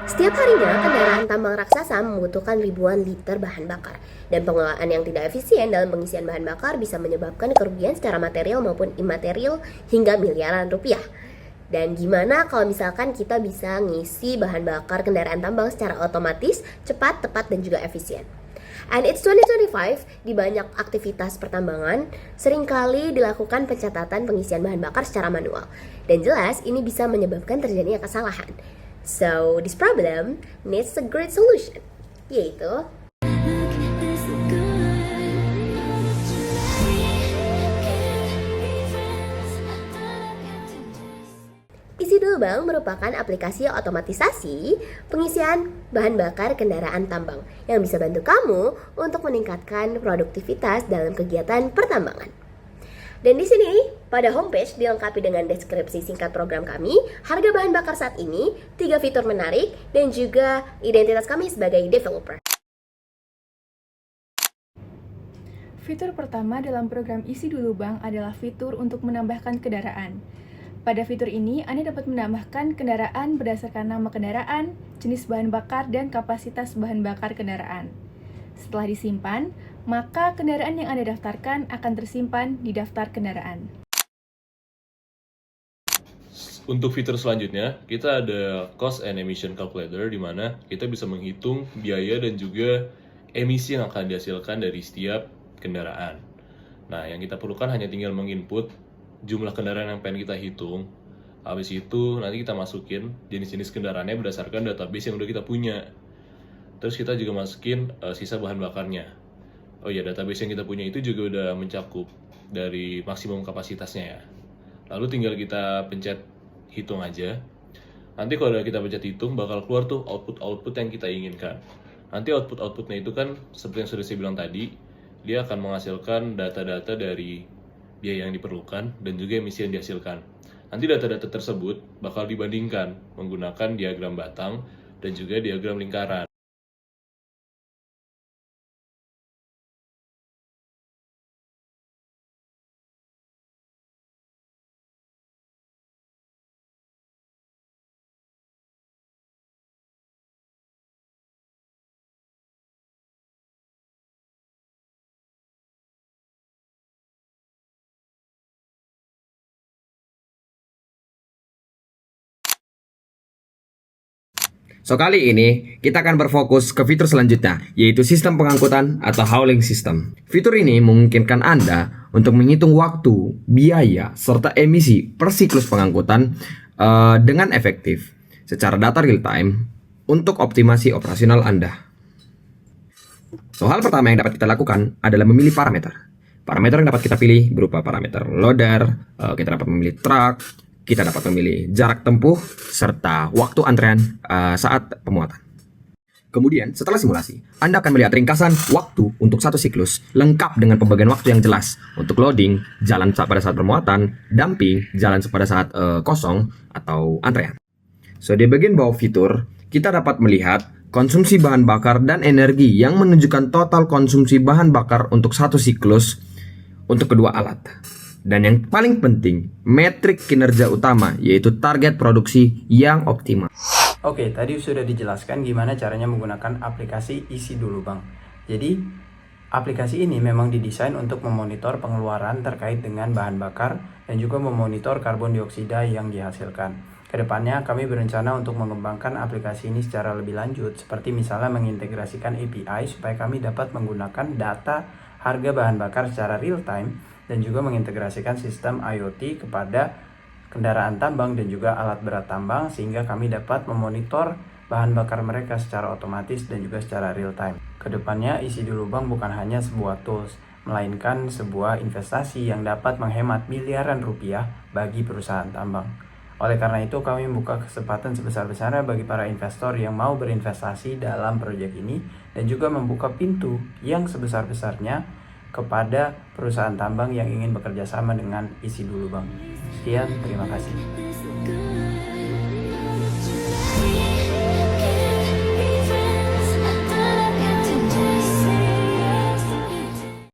Setiap harinya, kendaraan tambang raksasa membutuhkan ribuan liter bahan bakar. Dan pengelolaan yang tidak efisien dalam pengisian bahan bakar bisa menyebabkan kerugian secara material maupun imaterial hingga miliaran rupiah. Dan gimana kalau misalkan kita bisa ngisi bahan bakar kendaraan tambang secara otomatis, cepat, tepat, dan juga efisien? And it's 2025, di banyak aktivitas pertambangan, seringkali dilakukan pencatatan pengisian bahan bakar secara manual. Dan jelas ini bisa menyebabkan terjadinya kesalahan. So, this problem needs a great solution, yaitu Isi Dulu Bang merupakan aplikasi otomatisasi pengisian bahan bakar kendaraan tambang yang bisa bantu kamu untuk meningkatkan produktivitas dalam kegiatan pertambangan. Dan di sini, pada homepage dilengkapi dengan deskripsi singkat program kami, harga bahan bakar saat ini, 3 fitur menarik, dan juga identitas kami sebagai developer. Fitur pertama dalam program Isi Dulu Bang adalah fitur untuk menambahkan kendaraan. Pada fitur ini, Anda dapat menambahkan kendaraan berdasarkan nama kendaraan, jenis bahan bakar, dan kapasitas bahan bakar kendaraan. Setelah disimpan, maka kendaraan yang Anda daftarkan akan tersimpan di daftar kendaraan. Untuk fitur selanjutnya, kita ada Cost and Emission Calculator, di mana kita bisa menghitung biaya dan juga emisi yang akan dihasilkan dari setiap kendaraan. Nah, yang kita perlukan hanya tinggal menginput jumlah kendaraan yang pengen kita hitung. Habis itu nanti kita masukin jenis-jenis kendaraannya berdasarkan database yang udah kita punya. Terus kita juga masukin sisa bahan bakarnya. Oh ya, database yang kita punya itu juga udah mencakup dari maksimum kapasitasnya ya. Lalu tinggal kita pencet hitung aja. Nanti kalau udah kita pencet hitung, bakal keluar tuh output-output yang kita inginkan. Nanti output-outputnya itu kan seperti yang sudah saya bilang tadi, dia akan menghasilkan data-data dari biaya yang diperlukan dan juga emisi yang dihasilkan. Nanti data-data tersebut bakal dibandingkan menggunakan diagram batang dan juga diagram lingkaran. So, kali ini kita akan berfokus ke fitur selanjutnya, yaitu sistem pengangkutan atau hauling system. Fitur ini memungkinkan Anda untuk menghitung waktu, biaya, serta emisi per siklus pengangkutan dengan efektif secara data real time untuk optimasi operasional Anda. So, hal pertama yang dapat kita lakukan adalah memilih parameter. Parameter yang dapat kita pilih berupa parameter loader, kita dapat memilih truck, kita dapat memilih jarak tempuh, serta waktu antrean saat pemuatan. Kemudian, setelah simulasi, Anda akan melihat ringkasan waktu untuk satu siklus, lengkap dengan pembagian waktu yang jelas untuk loading, jalan pada saat permuatan, dumping, jalan pada saat kosong, atau antrean. So, di bagian bawah fitur, kita dapat melihat konsumsi bahan bakar dan energi yang menunjukkan total konsumsi bahan bakar untuk satu siklus untuk kedua alat. Dan yang paling penting, metrik kinerja utama, yaitu target produksi yang optimal. Oke, tadi sudah dijelaskan gimana caranya menggunakan aplikasi Isi Dulu Bang. Jadi, aplikasi ini memang didesain untuk memonitor pengeluaran terkait dengan bahan bakar dan juga memonitor karbon dioksida yang dihasilkan. Kedepannya, kami berencana untuk mengembangkan aplikasi ini secara lebih lanjut, seperti misalnya mengintegrasikan API supaya kami dapat menggunakan data harga bahan bakar secara real time dan juga mengintegrasikan sistem IoT kepada kendaraan tambang dan juga alat berat tambang sehingga kami dapat memonitor bahan bakar mereka secara otomatis dan juga secara real time. Kedepannya Isi Dulu Bang bukan hanya sebuah tools, melainkan sebuah investasi yang dapat menghemat miliaran rupiah bagi perusahaan tambang. Oleh karena itu kami membuka kesempatan sebesar-besarnya bagi para investor yang mau berinvestasi dalam proyek ini dan juga membuka pintu yang sebesar-besarnya kepada perusahaan tambang yang ingin bekerja sama dengan Isi Dulu Bang. Sekian, terima kasih.